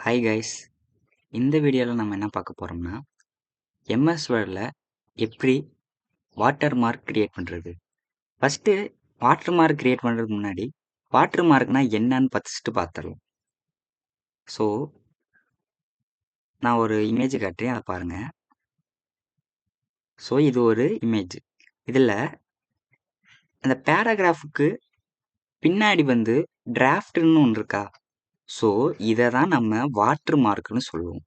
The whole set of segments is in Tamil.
ஹாய் கைஸ், இந்த வீடியோவில் நம்ம என்ன பார்க்க போகிறோம்னா எம்எஸ் வேர்டில் எப்படி வாட்டர் மார்க் கிரியேட் பண்ணுறது. ஃபஸ்ட்டு வாட்டர் மார்க் கிரியேட் பண்ணுறதுக்கு முன்னாடி வாட்டர் மார்க்னா என்னன்னு ஃபஸ்ட்டு பார்த்துடலாம். ஸோ நான் ஒரு இமேஜ் காட்டுறேன், அதை பாருங்கள். ஸோ இது ஒரு இமேஜ். இதில் அந்த பேராகிராஃபுக்கு பின்னாடி டிராஃப்ட்னு ஒன்று இருக்கா. ஸோ இதை தான் நம்ம வாட்டர் மார்க்னு சொல்லுவோம்.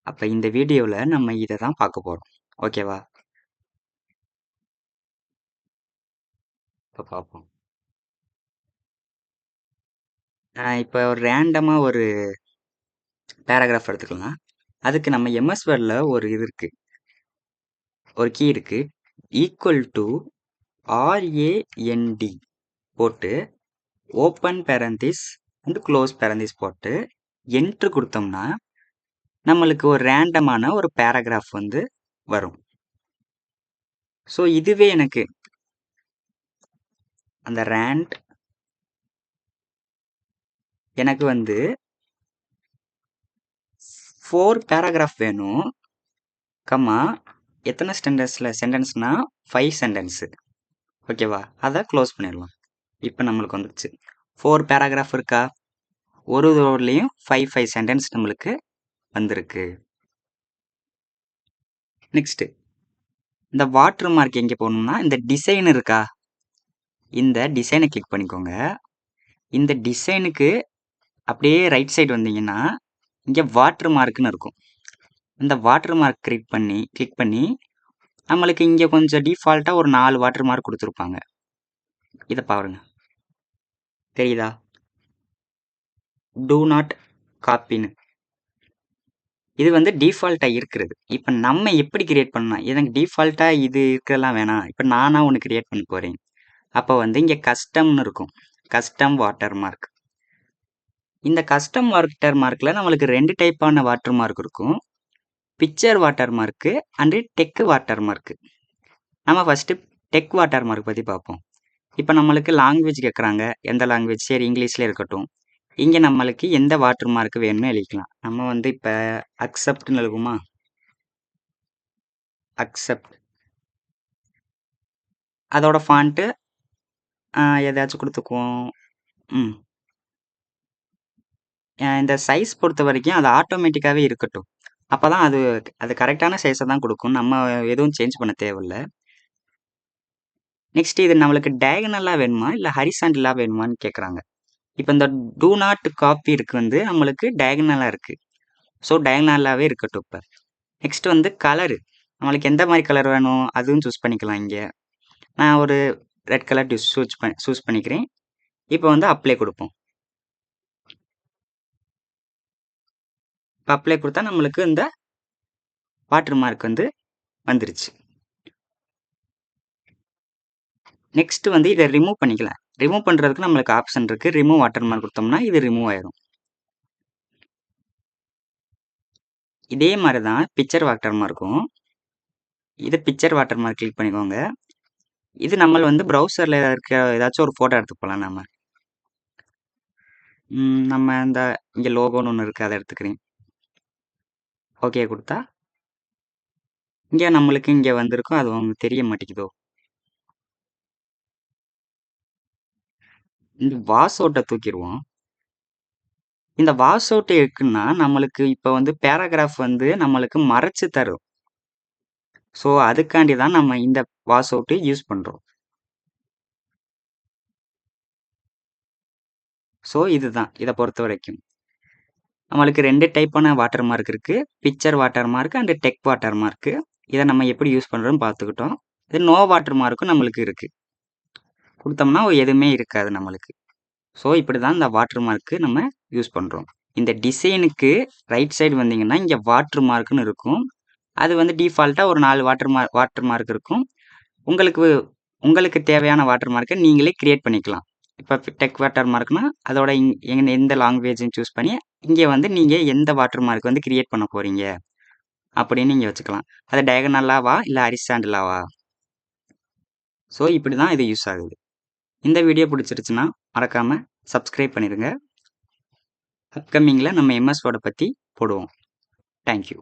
அப்போ இந்த வீடியோவில் நம்ம இதை தான் பார்க்க போகிறோம். ஓகேவா? இப்போ பார்ப்போம். இப்போ ரேண்டமாக ஒரு பேராகிராஃப் எடுத்துக்கலாம். அதுக்கு நம்ம எம்எஸ் வேர்டில் ஒரு இது இருக்குது, ஒரு கீ இருக்குது. ஈக்குவல் டு RAND போட்டு ஓப்பன் பேரந்திஸ் அண்ட் க்ளோஸ் பேரந்திஸ் போட்டு என்ட்ரு கொடுத்தோம்னா நம்மளுக்கு ஒரு ரேண்டமான ஒரு பேராகிராஃப் வரும். ஸோ இதுவே எனக்கு அந்த ரேண்ட் எனக்கு 4 பேராகிராஃப் வேணும். கம்மா எத்தனை சென்டென்ஸ்னா 5 சென்டென்ஸு. ஓகேவா? அதை க்ளோஸ் பண்ணிடலாம். இப்போ நம்மளுக்கு வந்துடுச்சு 4 பேராகிராஃப் இருக்கா. ஒரு ரோட்லேயும் 5 சென்டென்ஸ் நம்மளுக்கு வந்திருக்கு. நெக்ஸ்ட்டு இந்த வாட்டர் மார்க் எங்கே போகணும்னா இந்த டிசைன் இருக்கா, இந்த டிசைனை கிளிக் பண்ணிக்கோங்க. இந்த டிசைனுக்கு அப்படியே ரைட் சைடு வந்தீங்கன்னா இங்கே வாட்டர் மார்க்னு இருக்கும். இந்த வாட்டர் மார்க் கிளிக் பண்ணி நம்மளுக்கு இங்கே கொஞ்சம் டிஃபால்ட்டாக ஒரு 4 வாட்டர் மார்க் கொடுத்துருப்பாங்க. இதை பாருங்க, தெரியுதா? டூ நாட் காப்பின்னு இது டிஃபால்ட்டாக இருக்கிறது. இப்போ நம்ம எப்படி கிரியேட் பண்ணலாம்? எனக்கு டிஃபால்ட்டாக இது இருக்கிறதெல்லாம் வேணாம், இப்போ நானாக ஒன்று கிரியேட் பண்ண போகிறேன். அப்போ இங்கே கஸ்டம்னு இருக்கும், கஸ்டம் வாட்டர் மார்க். இந்த கஸ்டம் வாட்டர் மார்க்கில் நம்மளுக்கு 2 டைப்பான வாட்டர் மார்க் இருக்கும், picture water mark and tech water mark. நம்ம ஃபஸ்ட்டு டெக் வாட்டர் மார்க் பற்றி பார்ப்போம். இப்போ நம்மளுக்கு லாங்குவேஜ் கேட்குறாங்க, எந்த லாங்குவேஜ்? சரி, இங்கிலீஷில் இருக்கட்டும். இங்கே நம்மளுக்கு எந்த வாட்டர் மார்க் வேணும்னு எழுதிக்கலாம். நம்ம இப்போ அக்செப்ட்னு எழுதுமா, அக்செப்ட். அதோட ஃபாண்ட்டு ஏதாச்சும் கொடுத்துக்குவோம். இந்த சைஸ் பொறுத்த வரைக்கும் அது ஆட்டோமேட்டிக்காகவே இருக்கட்டும். அப்போ தான் அது கரெக்டான சைஸை தான் கொடுக்கும், நம்ம எதுவும் சேஞ்ச் பண்ண தேவையில்லை. நெக்ஸ்ட் இது நம்மளுக்கு டயகனலாக வேணுமா இல்லை ஹரிசாண்டலாக வேணுமான்னு கேட்குறாங்க. இப்போ இந்த டூ நாட் காப்பி இருக்கு நம்மளுக்கு டயகனலாக இருக்குது. ஸோ டயகனலாகவே இருக்கட்டும். இப்போ நெக்ஸ்ட் கலரு, நம்மளுக்கு எந்த மாதிரி கலர் வேணும் அதுவும் சூஸ் பண்ணிக்கலாம். இங்கே நான் ஒரு ரெட் கலர் சூஸ் பண்ணிக்கிறேன். இப்போ அப்ளை கொடுப்போம். இப்போ அப்ளை கொடுத்தா நம்மளுக்கு இந்த வாட்டர் மார்க் வந்துருச்சு. நெக்ஸ்ட் இதை ரிமூவ் பண்ணிக்கலாம். ரிமூவ் பண்ணுறதுக்கு நம்மளுக்கு ஆப்ஷன் இருக்குது, ரிமூவ் வாட்டர் மார்க் கொடுத்தோம்னா இது ரிமூவ் ஆயிரும். இதே மாதிரி தான் பிக்சர் வாட்டர் மார்க்கும். இது பிக்சர் வாட்டர் மார்க் கிளிக் பண்ணிக்கோங்க. இது நம்ம ப்ரௌசரில் இருக்க ஏதாச்சும் ஒரு ஃபோட்டோ எடுத்துக்கலாம். நம்ம இந்த இங்கே லோகோன்னு ஒன்று இருக்குது, அதை எடுத்துக்கிறேன். ஓகே கொடுத்தா இங்கே நம்மளுக்கு இங்கே வந்திருக்கும், அது உங்களுக்கு தெரிய மாட்டேங்குதோ. இந்த வாஷ் அவுட்டை தூக்கிடுவோம். இந்த வாஷ் அவுட் இருக்குன்னா நம்மளுக்கு இப்போ பேராகிராஃப் நம்மளுக்கு மறைச்சு தரும். ஸோ அதுக்காண்டி தான் நம்ம இந்த வாஷ் அவுட்டு யூஸ் பண்ணுறோம். ஸோ இதுதான் இதை பொறுத்த வரைக்கும் நம்மளுக்கு 2 டைப்பான வாட்டர் மார்க் இருக்குது, picture water mark and tech water mark. இதை நம்ம எப்படி யூஸ் பண்ணுறோன்னு பார்த்துக்கிட்டோம். இது நோ வாட்டர் மார்க்கும் நம்மளுக்கு இருக்குது, கொடுத்தோம்னா எதுவுமே இருக்காது நம்மளுக்கு. ஸோ இப்படி தான் இந்த வாட்டர் மார்க்கு நம்ம யூஸ் பண்ணுறோம். இந்த டிசைனுக்கு ரைட் சைடு வந்தீங்கன்னா இங்கே வாட்டர் மார்க்குன்னு இருக்கும். அது டிஃபால்ட்டாக ஒரு 4 வாட்டர் மார்க் இருக்கும். உங்களுக்கு தேவையான வாட்டர் மார்க்கை நீங்களே கிரியேட் பண்ணிக்கலாம். இப்போ டெக் வாட்டர் மார்க்னா அதோட எந்த லாங்குவேஜ்னு சூஸ் பண்ணி இங்கே நீங்கள் எந்த வாட்டர் மார்க் கிரியேட் பண்ண போகிறீங்க அப்படின்னு நீங்கள் வச்சுக்கலாம். அது டயகனலாவா இல்லை ஹரிசாண்டலாவா. ஸோ இப்படி தான் இது யூஸ் ஆகுது. இந்த வீடியோ பிடிச்சிருச்சுன்னா மறக்காமல் சப்ஸ்கிரைப் பண்ணிடுங்க. அப்கமிங்கில் நம்ம எம்எஸ் வேர்டை பற்றி போடுவோம். தேங்க்யூ.